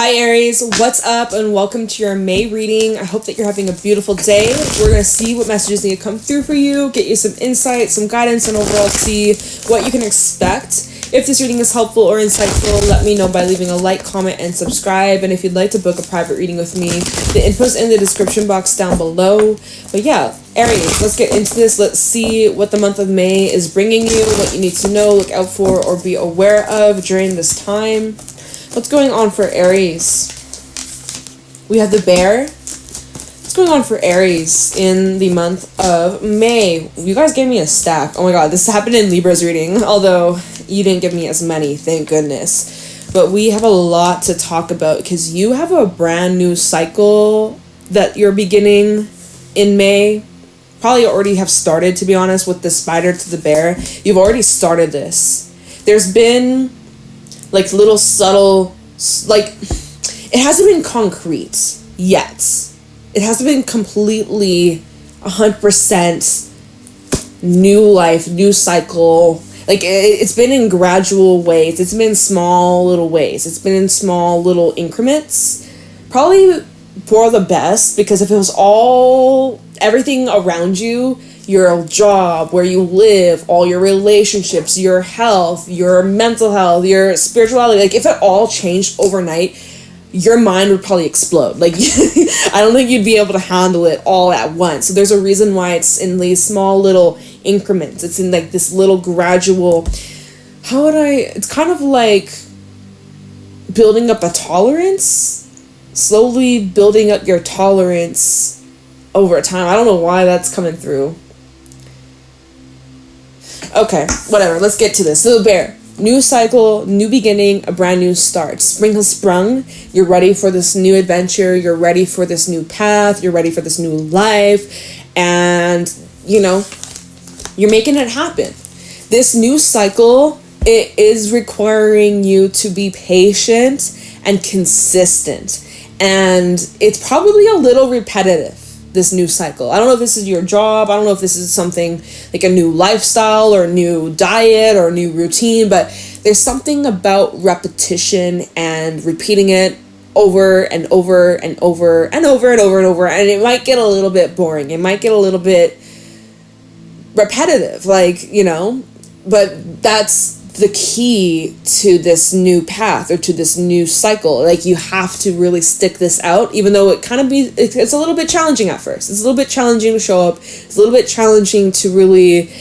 Hi Aries, what's up and welcome to your May reading. I hope that you're having a beautiful day. We're going to see what messages need to come through for you, get you some insight, some guidance, and overall see what you can expect. If this reading is helpful or insightful, let me know by leaving a like, comment, and subscribe. And if you'd like to book a private reading with me, the info's in the description box down below. But yeah, Aries, let's get into this. Let's see what the month of May is bringing you, what you need to know, look out for, or be aware of during this time. What's going on for Aries? We have the bear. What's going on for Aries in the month of May? You guys gave me a stack. Oh my god, this happened in Libra's reading, although you didn't give me as many, thank goodness. But we have a lot to talk about because you have a brand new cycle that you're beginning in May. Probably already have started, to be honest, with the spider to the bear. You've already started this. There's been like little subtle, like, it hasn't been concrete yet. It hasn't been completely 100% new life, new cycle. Like, it's been in gradual ways. It's been in small little ways. It's been in small little increments. Probably for the best, because if it was all, everything around you, your job, where you live, all your relationships, your health, your mental health, your spirituality, like if it all changed overnight, your mind would probably explode. Like, I don't think you'd be able to handle it all at once. So there's a reason why it's in these small little increments. It's in like this little gradual, it's kind of like building up a tolerance, slowly building up your tolerance over time. I don't know why that's coming through. Okay, whatever, let's get to this. So the bear, new cycle, new beginning, a brand new start. Spring has sprung. You're ready for this new adventure. You're ready for this new path. You're ready for this new life. And, you know, you're making it happen. This new cycle, it is requiring you to be patient and consistent. And it's probably a little repetitive, this new cycle. I don't know if this is your job. I don't know if this is something like a new lifestyle or a new diet or a new routine, but there's something about repetition and repeating it over and over and over and over and over and over. And it might get a little bit boring. It might get a little bit repetitive, like, you know, but that's the key to this new path or to this new cycle. Like, you have to really stick this out, even though it's a little bit challenging at first. It's a little bit challenging to show up. It's a little bit challenging to really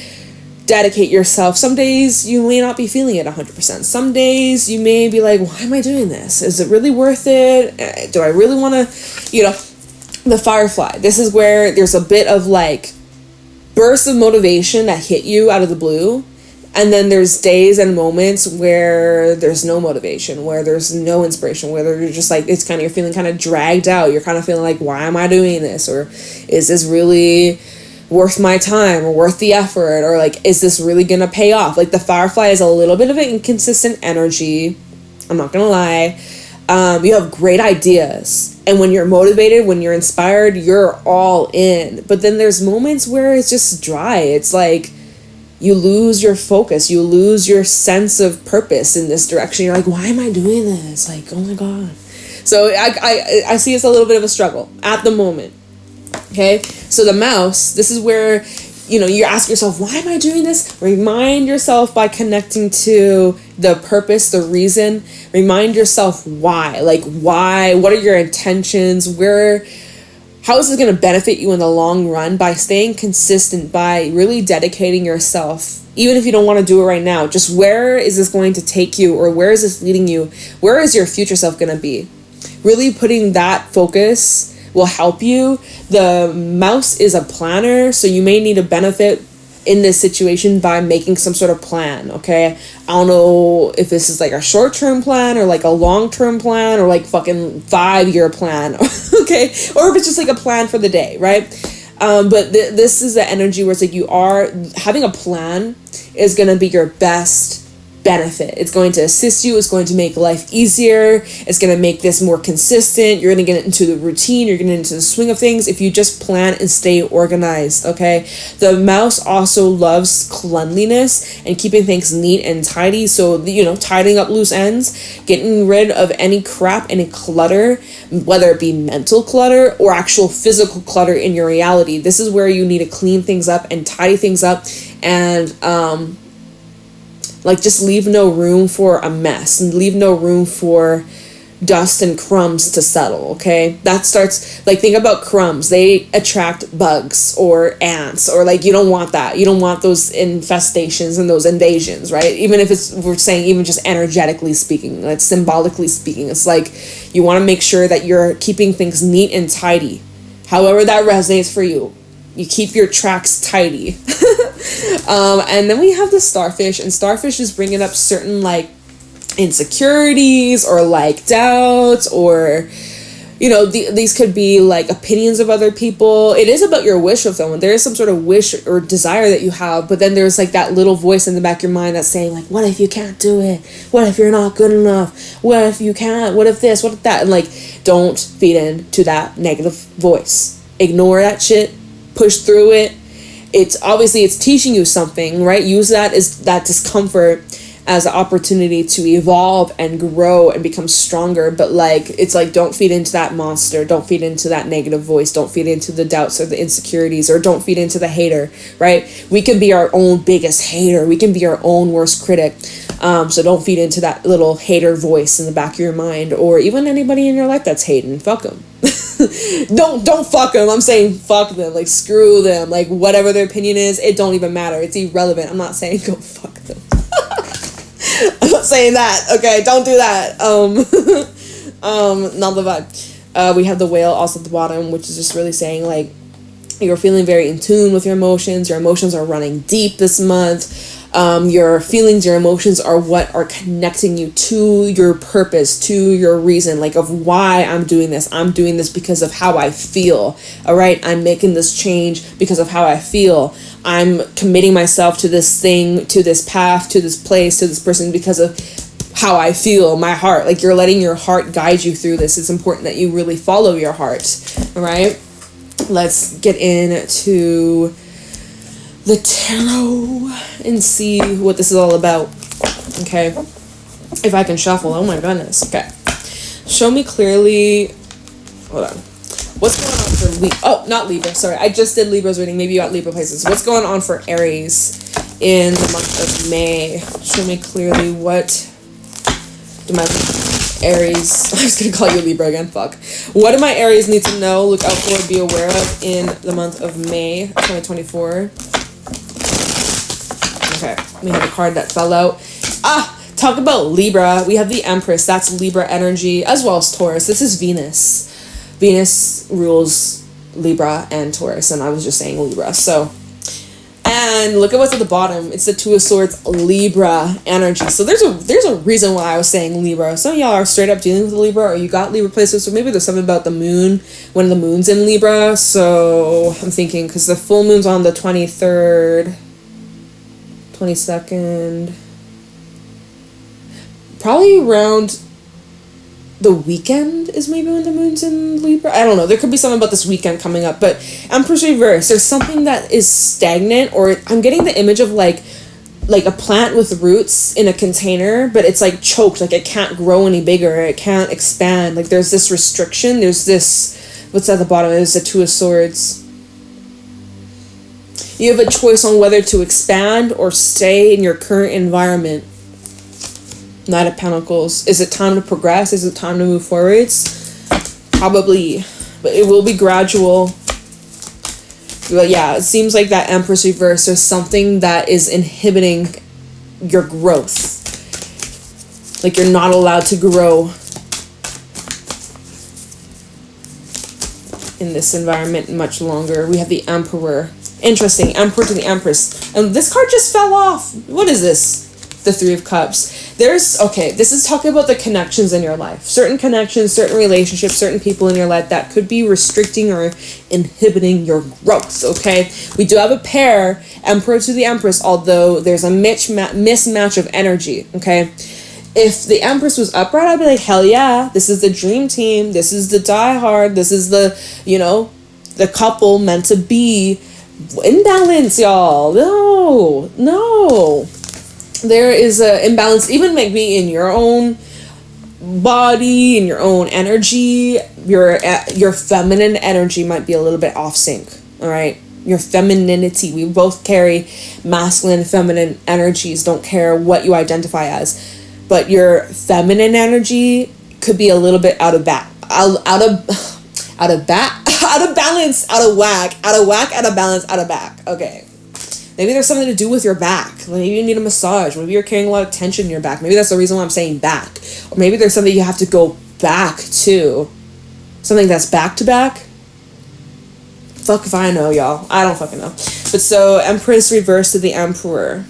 dedicate yourself. Some days you may not be feeling it 100%. Some days you may be like, why am I doing this? Is it really worth it? Do I really want to, you know, the firefly. This is where there's a bit of like bursts of motivation that hit you out of the blue. And then there's days and moments where there's no motivation, where there's no inspiration, where you're just like, you're feeling kind of dragged out. You're kind of feeling like, why am I doing this? Or is this really worth my time or worth the effort? Or like, is this really going to pay off? Like, the firefly is a little bit of an inconsistent energy. I'm not going to lie. You have great ideas. And when you're motivated, when you're inspired, you're all in. But then there's moments where it's just dry. It's like, you lose your focus, you lose your sense of purpose in this direction. You're like, why am I doing this? Like, oh my God. So I see it's a little bit of a struggle at the moment. Okay, so the mouse, this is where, you know, you ask yourself, why am I doing this? Remind yourself by connecting to the purpose, the reason. Remind yourself why. Like, why? What are your intentions? How is this going to benefit you in the long run? By staying consistent, by really dedicating yourself, even if you don't want to do it right now. Just where is this going to take you, or where is this leading you? Where is your future self going to be? Really putting that focus will help you. The mouse is a planner, so you may need to benefit in this situation by making some sort of plan, okay? I don't know if this is like a short-term plan or like a long-term plan or like fucking 5-year plan, okay? Or if it's just like a plan for the day, right? But this is the energy where it's like, you are having a plan is going to be your best benefit. It's going to assist you. It's going to make life easier. It's going to make this more consistent. You're going to get into the routine. You're going to get into the swing of things if you just plan and stay organized, okay? The mouse also loves cleanliness and keeping things neat and tidy. So, you know, tidying up loose ends, getting rid of any crap, any clutter, whether it be mental clutter or actual physical clutter in your reality. This is where you need to clean things up and tidy things up and, like, just leave no room for a mess and leave no room for dust and crumbs to settle, okay? That starts, like, think about crumbs. They attract bugs or ants, or, like, you don't want that. You don't want those infestations and those invasions, right? Even if it's, we're saying even just energetically speaking, like symbolically speaking, it's like you want to make sure that you're keeping things neat and tidy. However that resonates for you. You keep your tracks tidy. And then we have the starfish, and starfish is bringing up certain, like, insecurities or, like, doubts, or, you know, these could be, like, opinions of other people. It is about your wish of someone. There is some sort of wish or desire that you have, but then there's, like, that little voice in the back of your mind that's saying, like, what if you can't do it? What if you're not good enough? What if you can't? What if this? What if that? And, like, don't feed into that negative voice. Ignore that shit. Push through it. It's obviously, it's teaching you something, right? Use that as that discomfort as an opportunity to evolve and grow and become stronger. But, like, it's like, don't feed into that monster. Don't feed into that negative voice. Don't feed into the doubts or the insecurities, or don't feed into the hater, right? We can be our own biggest hater. We can be our own worst critic. So don't feed into that little hater voice in the back of your mind, or even anybody in your life that's hating. Fuck them. don't fuck them. I'm saying fuck them. Like, screw them. Like, whatever their opinion is, it don't even matter. It's irrelevant. I'm not saying go fuck them. I'm not saying that. Okay, don't do that. Not the vibe. We have the whale also at the bottom, which is just really saying, like, you're feeling very in tune with your emotions. Your emotions are running deep this month. Your feelings, your emotions are what are connecting you to your purpose, to your reason, like, of why I'm doing this. I'm doing this because of how I feel. All right. I'm making this change because of how I feel. I'm committing myself to this thing, to this path, to this place, to this person because of how I feel, my heart. Like, you're letting your heart guide you through this. It's important that you really follow your heart. All right. Let's get into the tarot and see what this is all about. Okay, if I can shuffle. Oh my goodness. Okay, show me clearly. Hold on, what's going on for not Libra, sorry, I just did Libra's reading. Maybe you got Libra places. What's going on for Aries in the month of May? Show me clearly what do my Aries, I was gonna call you Libra again, fuck. What do my Aries need to know, look out for, be aware of in the month of May 2024? Okay, we have a card that fell out. Talk about Libra. We have the Empress. That's Libra energy, as well as Taurus. This is Venus. Venus rules Libra and Taurus, and I was just saying Libra. So, and look at what's at the bottom. It's the Two of Swords, Libra energy. So there's a reason why I was saying Libra. Some of y'all are straight up dealing with Libra, or you got Libra places, so maybe there's something about the moon, when the moon's in Libra. So I'm thinking, because the full moon's on the 23rd, 22nd, probably around the weekend is maybe when the moon's in Libra. I don't know. There could be something about this weekend coming up, but Empress reverse. There's something that is stagnant, or I'm getting the image of like a plant with roots in a container, but it's like choked, like it can't grow any bigger, it can't expand. Like there's this restriction. There's this, what's at the bottom? It's the Two of Swords. You have a choice on whether to expand or stay in your current environment. Knight of Pentacles. Is it time to progress? Is it time to move forwards? Probably, but it will be gradual. But yeah, it seems like that Empress reverse, there's something that is inhibiting your growth. Like you're not allowed to grow in this environment much longer. We have the Emperor. Interesting. Emperor to the Empress. And this card just fell off. What is this? the Three of Cups. This is talking about the connections in your life. Certain connections, certain relationships, certain people in your life that could be restricting or inhibiting your growth, okay? We do have a pair, Emperor to the Empress, although there's a mismatch of energy, okay? If the Empress was upright, I'd be like, hell yeah, this is the dream team, this is the diehard, this is the, the couple meant to be. Imbalance, y'all. No. There is a imbalance, even maybe in your own body, in your own energy. Your feminine energy might be a little bit off sync. All right, your femininity. We both carry masculine and feminine energies. Don't care what you identify as, but your feminine energy could be a little bit out of balance, out of balance, out of back. Okay. Maybe there's something to do with your back. Maybe you need a massage. Maybe you're carrying a lot of tension in your back. Maybe that's the reason why I'm saying back. Or maybe there's something you have to go back to. Something that's back to back. Fuck if I know, y'all. I don't fucking know. But so, Empress reversed to the Emperor.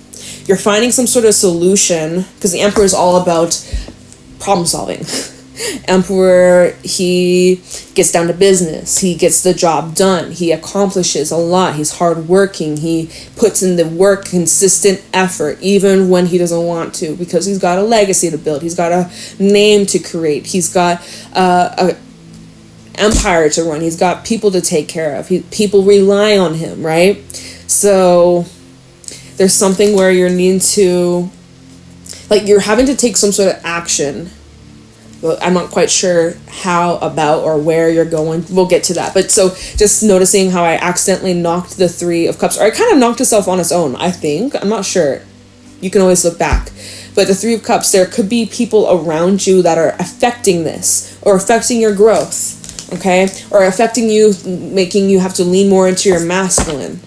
You're finding some sort of solution, because the Emperor is all about problem solving. Emperor, he gets down to business. He gets the job done. He accomplishes a lot. He's hardworking. He puts in the work, consistent effort, even when he doesn't want to, because he's got a legacy to build. He's got a name to create. He's got a empire to run. He's got people to take care of. People rely on him, right? So there's something where you're needing to, you're having to take some sort of action. Well, I'm not quite sure how, about, or where you're going. We'll get to that. But so just noticing how I accidentally knocked the Three of Cups, or it kind of knocked itself on its own, I think. I'm not sure. You can always look back. But the Three of Cups, there could be people around you that are affecting this, or affecting your growth, okay? Or affecting you, making you have to lean more into your masculine.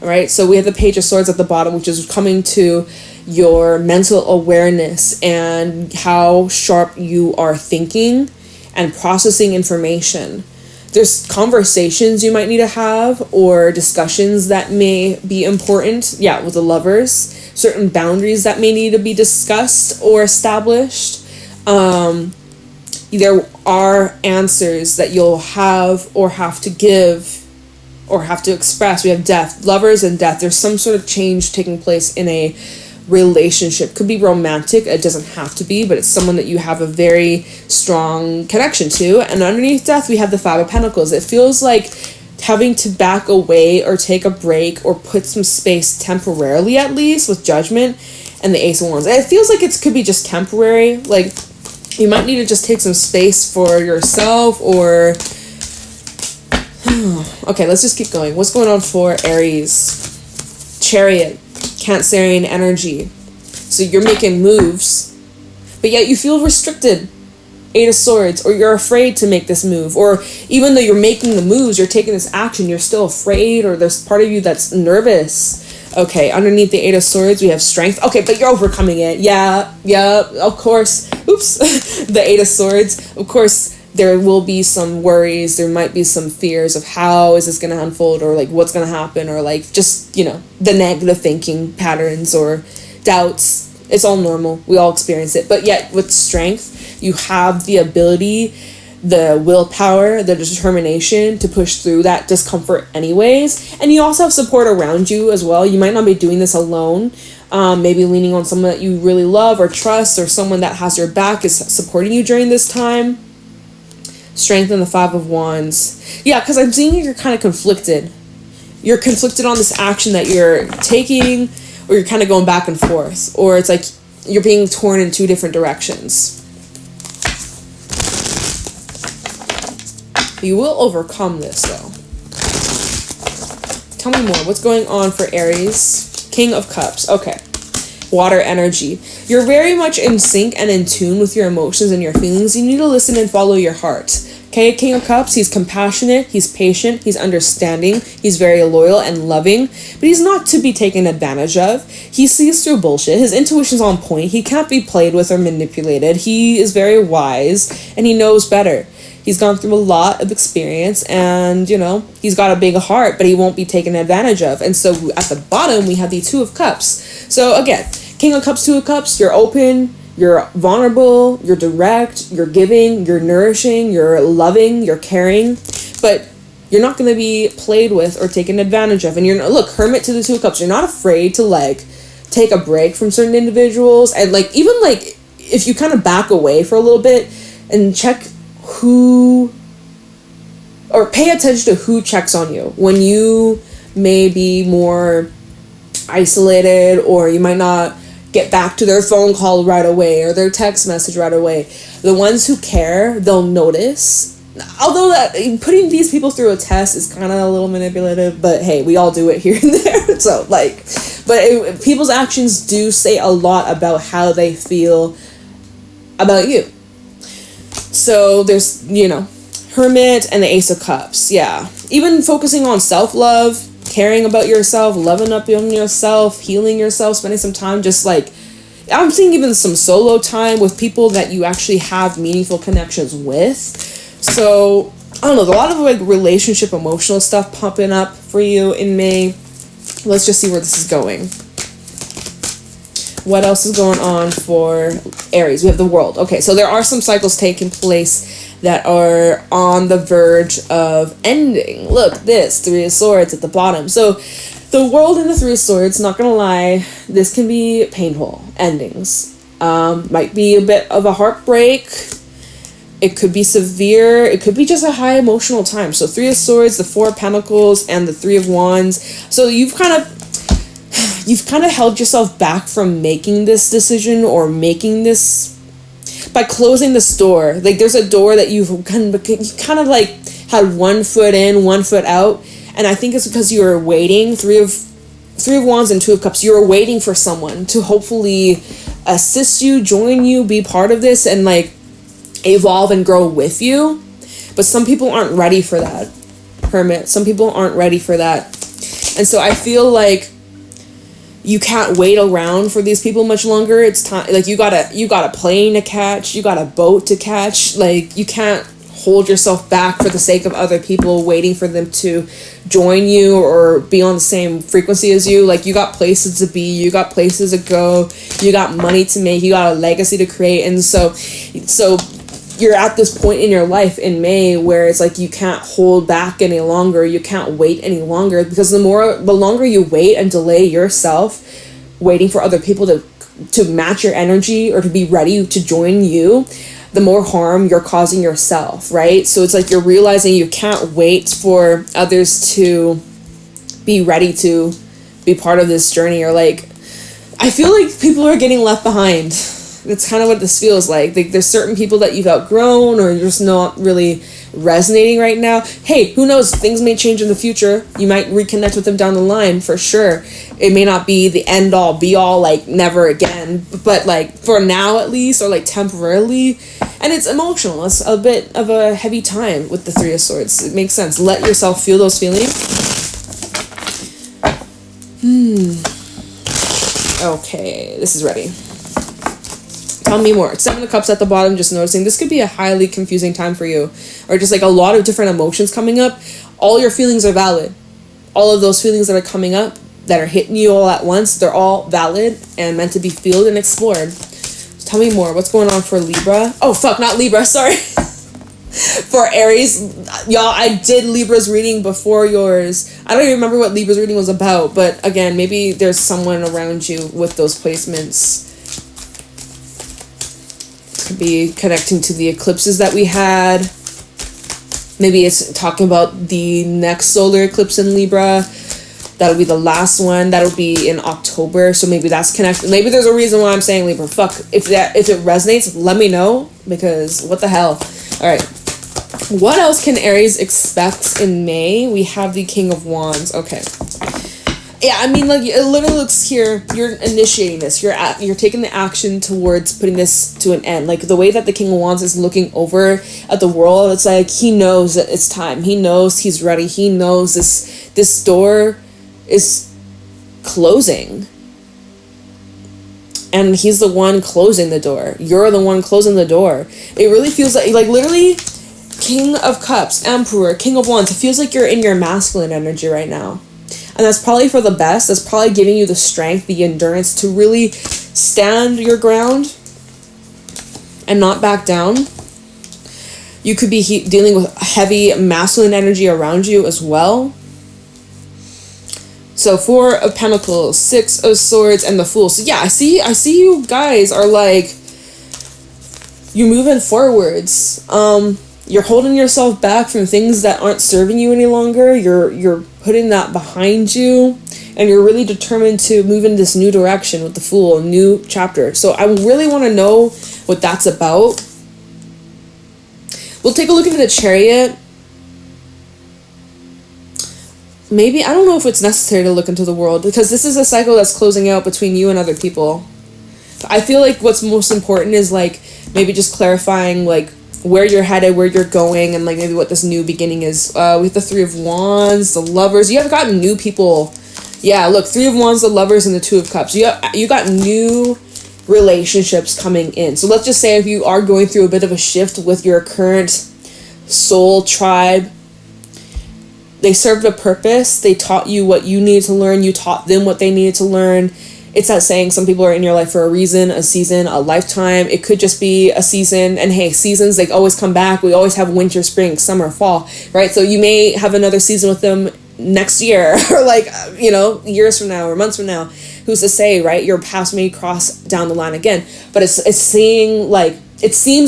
All right? So we have the Page of Swords at the bottom, which is coming to your mental awareness and how sharp you are thinking and processing information. There's conversations you might need to have, or discussions that may be important. Yeah, with the lovers. Certain boundaries that may need to be discussed or established. There are answers that you'll have or have to give or have to express. We have death, lovers and death. There's some sort of change taking place in a relationship. Could be romantic, it doesn't have to be, but it's someone that you have a very strong connection to. And underneath death we have the Five of Pentacles. It feels like having to back away or take a break or put some space temporarily, at least, with Judgment and the Ace of Wands. It feels like it could be just temporary. Like you might need to just take some space for yourself, or okay, let's just keep going. What's going on for Aries? Chariot, Cancerian energy. So you're making moves, but yet you feel restricted. Eight of Swords, or you're afraid to make this move, or even though you're making the moves, you're taking this action, you're still afraid, or there's part of you that's nervous. Okay, underneath the Eight of Swords we have strength. Okay, but you're overcoming it. Yeah, of course. Oops. The Eight of Swords, of course. There will be some worries, there might be some fears of how is this going to unfold, or like what's going to happen, or like just, the negative thinking patterns or doubts. It's all normal. We all experience it. But yet with strength, you have the ability, the willpower, the determination to push through that discomfort anyways. And you also have support around you as well. You might not be doing this alone. Maybe leaning on someone that you really love or trust, or someone that has your back is supporting you during this time. Strength and the Five of Wands. Yeah, because I'm seeing you're kind of conflicted. You're conflicted on this action that you're taking, or you're kind of going back and forth, or it's like you're being torn in two different directions. You will overcome this, though. Tell me more. What's going on for Aries? King of Cups. Okay. Water energy. You're very much in sync and in tune with your emotions and your feelings. You need to listen and follow your heart. Okay, King of Cups, he's compassionate, he's patient, he's understanding, he's very loyal and loving, but he's not to be taken advantage of. He sees through bullshit. His intuition's on point. He can't be played with or manipulated. He is very wise and he knows better. He's gone through a lot of experience and, he's got a big heart, but he won't be taken advantage of. And so at the bottom, we have the Two of Cups. So again, King of Cups, Two of Cups, you're open, you're vulnerable, you're direct, you're giving, you're nourishing, you're loving, you're caring, but you're not going to be played with or taken advantage of. And you're, look, Hermit to the Two of Cups, you're not afraid to, like, take a break from certain individuals. And, like, even, like, if you kind of back away for a little bit and check who, or pay attention to who checks on you when you may be more isolated, or you might not get back to their phone call right away or their text message right away. The ones who care, they'll notice. Although that putting these people through a test is kind of a little manipulative, but hey, we all do it here and there. So, like, but people's actions do say a lot about how they feel about you. So there's, you know, Hermit and the Ace of Cups. Yeah. Even focusing on self-love, caring about yourself, loving up on yourself, healing yourself, spending some time just, like, I'm seeing even some solo time with people that you actually have meaningful connections with. So, I don't know, a lot of, like, relationship, emotional stuff popping up for you in May. Let's just see where this is going. What else is going on for Aries? We have the World. Okay, so there are some cycles taking place that are on the verge of ending. Look, this, Three of Swords at the bottom. So, the World and the Three of Swords, not gonna lie, this can be painful endings. Might be a bit of a heartbreak. It could be severe. It could be just a high emotional time. So Three of Swords, the Four of Pentacles, and the Three of Wands. So you've kind of held yourself back from making this decision or making this by closing this door. Like, there's a door that you kind of like had one foot in, one foot out, and I think it's because you were waiting. Three of Wands and Two of Cups. You were waiting for someone to hopefully assist you, join you, be part of this, and, like, evolve and grow with you. But some people aren't ready for that, Hermit. Some people aren't ready for that. And so I feel like you can't wait around for these people much longer. It's time, like, you got a plane to catch, you got a boat to catch. Like, you can't hold yourself back for the sake of other people, waiting for them to join you or be on the same frequency as you. Like, you got places to be, you got places to go, you got money to make, you got a legacy to create. And so you're at this point in your life in May where it's like you can't hold back any longer, you can't wait any longer, because the longer you wait and delay yourself, waiting for other people to match your energy or to be ready to join you, the more harm you're causing yourself, right? So it's like you're realizing you can't wait for others to be ready to be part of this journey. Or, like, I feel like people are getting left behind. That's kind of what this feels like. There's certain people that you've outgrown or you're just not really resonating right now. Hey, who knows? Things may change in the future. You might reconnect with them down the line, for sure. It may not be the end all be all, like, never again. But, like, for now at least, or, like, temporarily. And it's emotional. It's a bit of a heavy time with the Three of Swords. It makes sense. Let yourself feel those feelings. Okay, this is ready. Tell me more. Seven of Cups at the bottom, just noticing this could be a highly confusing time for you, or just, like, a lot of different emotions coming up. All your feelings are valid. All of those feelings that are coming up, that are hitting you all at once, they're all valid and meant to be felt and explored. So tell me more. What's going on for Libra? Oh, fuck, not Libra, sorry. For Aries, y'all, I did Libra's reading before yours. I don't even remember what Libra's reading was about, but again, maybe there's someone around you with those placements. Could be connecting to the eclipses that we had. Maybe it's talking about the next solar eclipse in Libra. That'll be the last one. That'll be in October. So maybe that's connected. Maybe there's a reason why I'm saying Libra. Fuck. If it resonates, let me know, because what the hell. All right. What else can Aries expect in May? We have the King of Wands. Okay. Yeah, I mean, like, it literally looks here, you're initiating this. You're taking the action towards putting this to an end. Like, the way that the King of Wands is looking over at the world, it's like he knows that it's time. He knows he's ready. He knows this door is closing. And he's the one closing the door. You're the one closing the door. It really feels like literally, King of Cups, Emperor, King of Wands, it feels like you're in your masculine energy right now. And that's probably for the best. That's probably giving you the strength, the endurance to really stand your ground and not back down. You could be dealing with heavy masculine energy around you as well. So 4 of Pentacles, 6 of Swords, and the Fool. So yeah, I see you guys are like, you're moving forwards. You're holding yourself back from things that aren't serving you any longer. You're putting that behind you, and you're really determined to move in this new direction with the Fool, a new chapter. So I really want to know what that's about. We'll take a look into the Chariot. Maybe, I don't know if it's necessary to look into the world, because this is a cycle that's closing out between you and other people. I feel like what's most important is like maybe just clarifying like where you're headed, where you're going, and like maybe what this new beginning is. With the 3 of Wands, the Lovers, you have gotten new people. Yeah, look, 3 of Wands, the Lovers, and the 2 of Cups. You got new relationships coming in. So let's just say if you are going through a bit of a shift with your current soul tribe, they served a purpose. They taught you what you needed to learn. You taught them what they needed to learn. It's that saying, some people are in your life for a reason, a season, a lifetime. It could just be a season. And hey, seasons, they always come back. We always have winter, spring, summer, fall, right? So you may have another season with them next year, or like, years from now or months from now. Who's to say, right? Your paths may cross down the line again. But it seems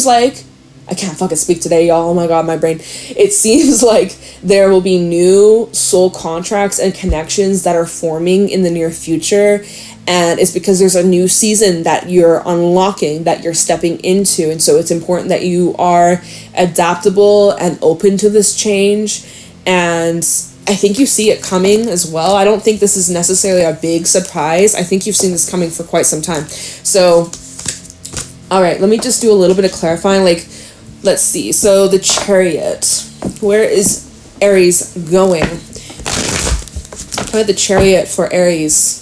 like, I can't fucking speak today, y'all. Oh my god, my brain. It seems like there will be new soul contracts and connections that are forming in the near future. And it's because there's a new season that you're unlocking, that you're stepping into. And so it's important that you are adaptable and open to this change. And I think you see it coming as well. I don't think this is necessarily a big surprise. I think you've seen this coming for quite some time. So, all right, let me just do a little bit of clarifying. Like, let's see. So the Chariot, where is Aries going? How about the Chariot for Aries?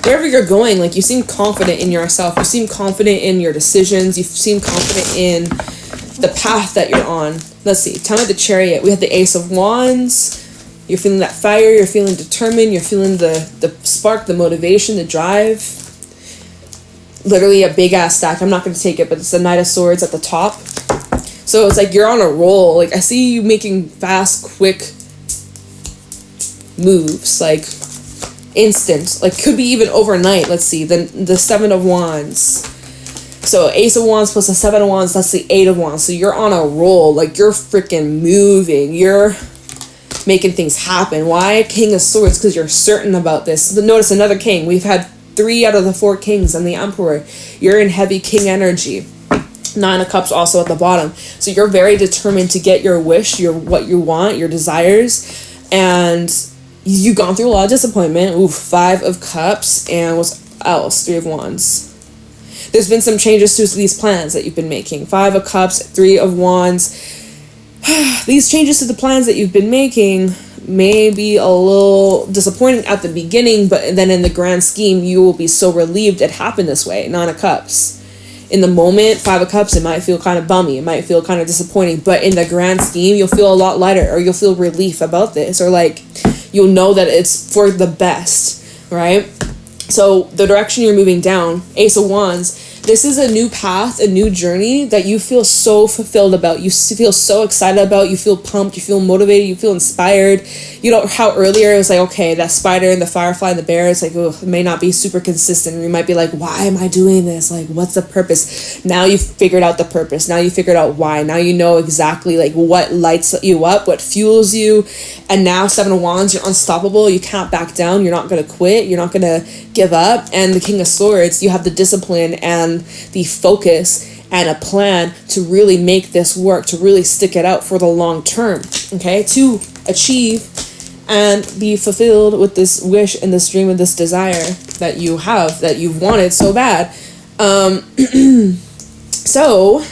Wherever you're going, like, you seem confident in yourself. You seem confident in your decisions. You seem confident in the path that you're on. Let's see. Tell me the Chariot. We have the Ace of Wands. You're feeling that fire. You're feeling determined. You're feeling the spark, the motivation, the drive. Literally a big ass stack. I'm not going to take it, but it's the Knight of Swords at the top. So it's like you're on a roll. Like, I see you making fast, quick moves. Like, instant. Like, could be even overnight. Let's see. The 7 of Wands. So Ace of Wands plus the 7 of Wands. That's the 8 of Wands. So you're on a roll. Like, you're freaking moving. You're making things happen. Why King of Swords? Because you're certain about this. Notice another king. We've had 3 out of the 4 kings and the Emperor. You're in heavy king energy. 9 of Cups also at the bottom. So you're very determined to get your wish, what you want, your desires. And you've gone through a lot of disappointment. Ooh, 5 of Cups. And what's else? 3 of Wands. There's been some changes to these plans that you've been making. 5 of Cups, 3 of Wands. These changes to the plans that you've been making may be a little disappointing at the beginning, but then in the grand scheme, you will be so relieved it happened this way. 9 of Cups. In the moment, 5 of Cups, it might feel kind of bummy. It might feel kind of disappointing, but in the grand scheme, you'll feel a lot lighter, or you'll feel relief about this, or like you'll know that it's for the best, right? So the direction you're moving down, Ace of Wands, this is a new path, a new journey that you feel so fulfilled about. You feel so excited about. You feel pumped. You feel motivated. You feel inspired. You know how earlier it was like, okay, that spider and the firefly and the bear, it's like, oh, it may not be super consistent. You might be like, why am I doing this? Like, what's the purpose? Now you've figured out the purpose. Now you figured out why. Now you know exactly like what lights you up, what fuels you. And now 7 of Wands, you're unstoppable. You can't back down. You're not going to quit. You're not going to give up. And the King of Swords, you have the discipline and the focus and a plan to really make this work, to really stick it out for the long term, okay, to achieve and be fulfilled with this wish and this dream and this desire that you have, that you've wanted so bad. So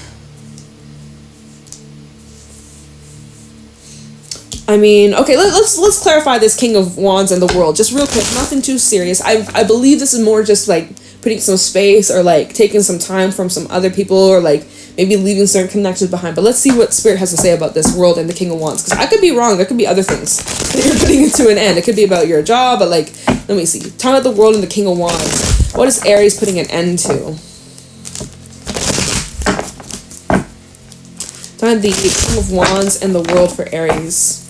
I mean, okay, let's clarify this King of Wands and the World just real quick. Nothing too serious. I believe this is more just like putting some space, or like taking some time from some other people, or like maybe leaving certain connections behind. But let's see what Spirit has to say about this World and the King of Wands, because I could be wrong. There could be other things that you're putting into an end. It could be about your job, but like, let me see. Time of the World and the King of Wands. What is Aries putting an end to? Time of the King of Wands and the World for Aries.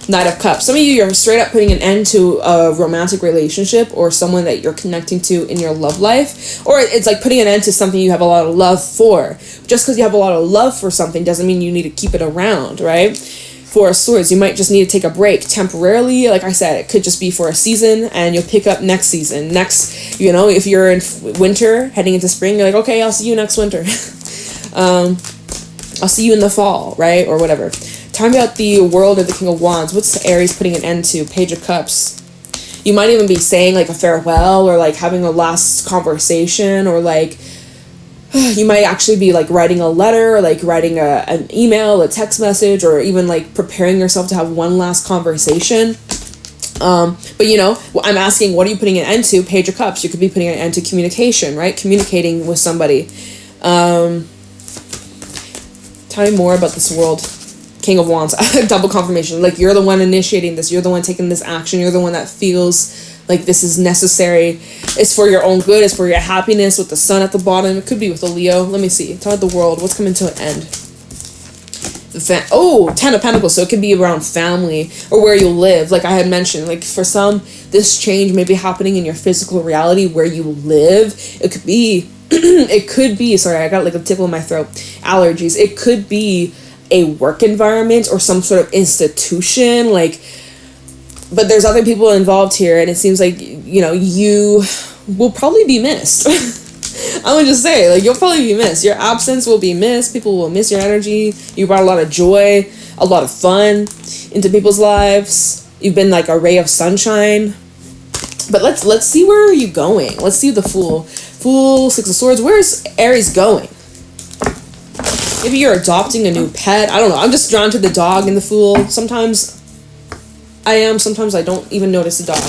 Knight of Cups. Some of you are straight up putting an end to a romantic relationship or someone that you're connecting to in your love life. Or it's like putting an end to something you have a lot of love for. Just because you have a lot of love for something doesn't mean you need to keep it around, right? Four of Swords, you might just need to take a break temporarily. Like I said, it could just be for a season and you'll pick up next season. Next, you know, if you're in winter heading into spring, you're like, okay, I'll see you next winter. I'll see you in the fall, right? Or whatever. Talking about the World of the King of Wands, what's Aries putting an end to? Page of Cups. You might even be saying like a farewell or like having a last conversation, or like you might actually be like writing a letter or like writing an email, a text message, or even like preparing yourself to have one last conversation. But you know, I'm asking, what are you putting an end to? Page of Cups. You could be putting an end to communication, right? Communicating with somebody. Tell me more about this World. King of Wands. Double confirmation. Like, you're the one initiating this. You're the one taking this action. You're the one that feels like this is necessary. It's for your own good. It's for your happiness, with the sun at the bottom. It could be with a Leo. Let me see. Tell the World. What's coming to an end? Ten of Pentacles. So it could be around family or where you live. Like I had mentioned, like for some, this change may be happening in your physical reality where you live. It could be, sorry, I got like a tickle in my throat. Allergies. It could be a work environment or some sort of institution, like, but there's other people involved here, and it seems like, you know, you will probably be missed. I'm gonna just say, like, you'll probably be missed. Your absence will be missed. People will miss your energy. You brought a lot of joy, a lot of fun into people's lives. You've been like a ray of sunshine. But let's see, where are you going? Let's see the Fool. Six of Swords. Where's Aries going? Maybe you're adopting a new pet. I don't know. I'm just drawn to the dog and the Fool. Sometimes I am. Sometimes I don't even notice the dog.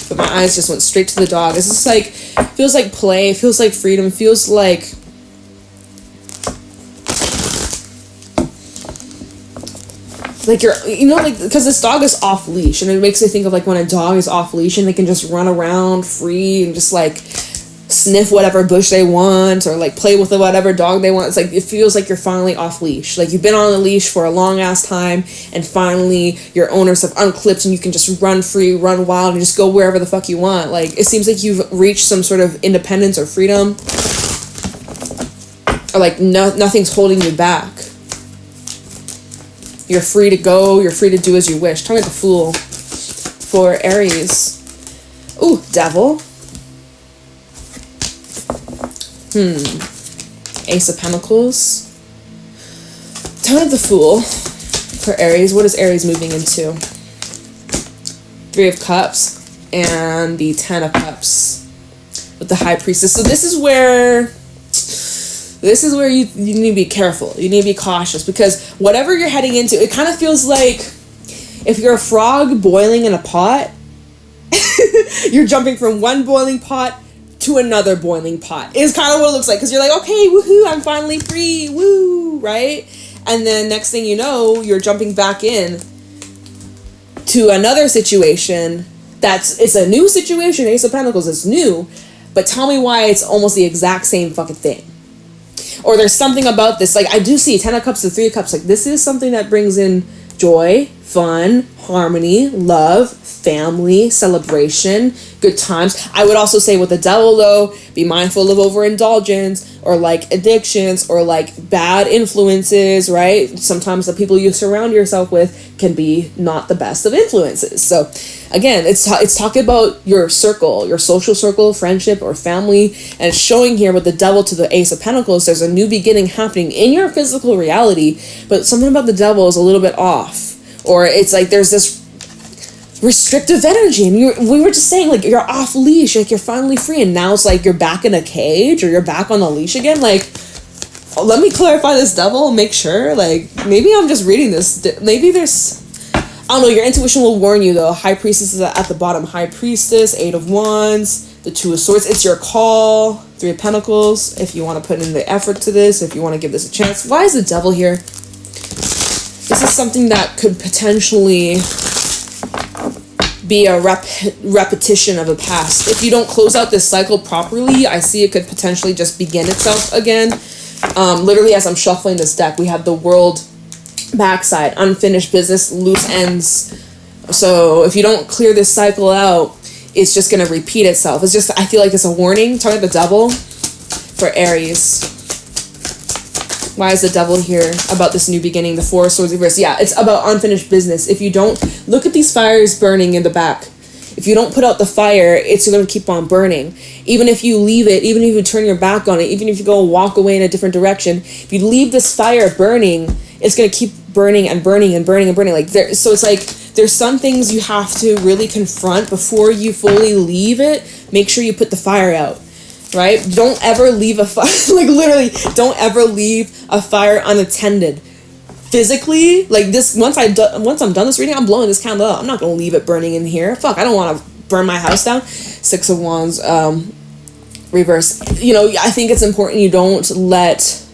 But my eyes just went straight to the dog. It's just like, feels like play. Feels like freedom. Feels like... like you're, you know, like, because this dog is off leash. And it makes me think of like when a dog is off leash and they can just run around free and just like... sniff whatever bush they want, or like play with whatever dog they want. It's like, it feels like you're finally off leash. Like you've been on a leash for a long ass time, and finally your owners have unclipped and you can just run free, run wild, and just go wherever the fuck you want. Like, it seems like you've reached some sort of independence or freedom, or like nothing's holding you back. You're free to go, you're free to do as you wish. Tell me the Fool for Aries. Ooh, Devil. Ace of Pentacles. Tell me the Fool for Aries. What is Aries moving into? Three of Cups and the Ten of Cups with the High Priestess. So this is where you need to be careful. You need to be cautious, because whatever you're heading into, it kind of feels like if you're a frog boiling in a pot, you're jumping from one boiling pot to another boiling pot is kind of what it looks like, because you're like, okay, woohoo, I'm finally free, woo, right? And then next thing you know, you're jumping back in to another situation it's a new situation. Ace of Pentacles is new, but tell me why it's almost the exact same fucking thing. Or there's something about this, like I do see Ten of Cups to Three of Cups, like this is something that brings in joy, fun, harmony, love, family, celebration, good times. I would also say with the Devil, though, be mindful of overindulgence or like addictions or like bad influences, right? Sometimes the people you surround yourself with can be not the best of influences. So again, it's talking about your circle, your social circle, friendship or family, and it's showing here with the Devil to the Ace of Pentacles, there's a new beginning happening in your physical reality, but something about the Devil is a little bit off. Or it's like there's this restrictive energy, and we were just saying, like, you're off leash, like you're finally free, and now it's like you're back in a cage or you're back on the leash again. Like, let me clarify this, Devil, and make sure, like, maybe I'm just reading this, maybe there's, I don't know, your intuition will warn you though. High Priestess is at the bottom. High Priestess, Eight of Wands, the Two of Swords. It's your call. Three of Pentacles. If you want to put in the effort to this, if you want to give this a chance. Why is the Devil here? This is something that could potentially be a repetition of the past. If you don't close out this cycle properly, I see it could potentially just begin itself again. Literally, as I'm shuffling this deck, we have the World backside, unfinished business, loose ends. So if you don't clear this cycle out, it's just going to repeat itself. It's just, I feel like it's a warning. Talking about the Devil for Aries. Why is the Devil here about this new beginning? The Four of Swords reverse. Yeah, it's about unfinished business. If you don't, look at these fires burning in the back. If you don't put out the fire, it's going to keep on burning. Even if you leave it, even if you turn your back on it, even if you go walk away in a different direction, if you leave this fire burning, it's going to keep burning and burning and burning and burning. Like there, so it's like there's some things you have to really confront before you fully leave it. Make sure you put the fire out. Right? Don't ever leave a fire, like literally, don't ever leave a fire unattended. Physically, like this, once I'm done this reading, I'm blowing this candle out. I'm not going to leave it burning in here. Fuck, I don't want to burn my house down. Six of Wands, reverse. You know, I think it's important you don't let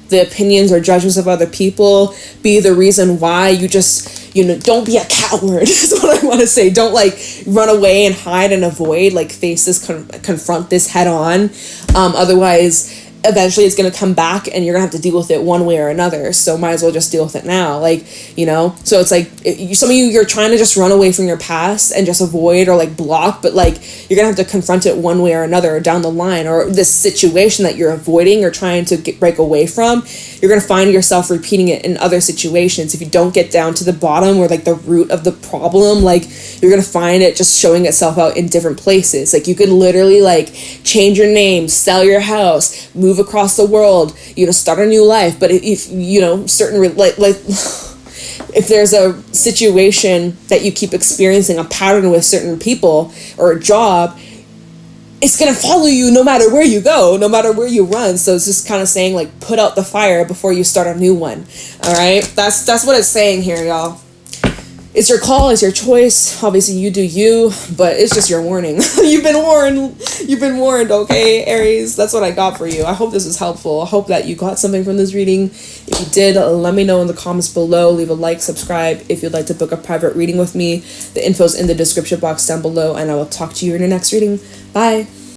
the opinions or judgments of other people be the reason why you just, you know, don't be a coward is what I want to say. Don't like run away and hide and avoid, like face this, confront this head on. Otherwise, eventually it's going to come back and you're going to have to deal with it one way or another. So might as well just deal with it now. Like, you know, so it's like some of you're trying to just run away from your past and just avoid or like block, but like you're going to have to confront it one way or another down the line, or this situation that you're avoiding or trying to break away from. You're going to find yourself repeating it in other situations. If you don't get down to the bottom or like the root of the problem, like you're going to find it just showing itself out in different places. Like you could literally like change your name, sell your house, move across the world, you know, start a new life. But if you know, certain like if there's a situation that you keep experiencing a pattern with certain people or a job, it's going to follow you no matter where you go, no matter where you run. So it's just kind of saying like, put out the fire before you start a new one. All right. That's what it's saying here, y'all. It's your call, it's your choice. Obviously you do you, but it's just your warning. You've been warned, okay, Aries? That's what I got for you. I hope this was helpful. I hope that you got something from this reading. If you did, let me know in the comments below. Leave a like, subscribe if you'd like to book a private reading with me. The info's in the description box down below, and I will talk to you in your next reading. Bye.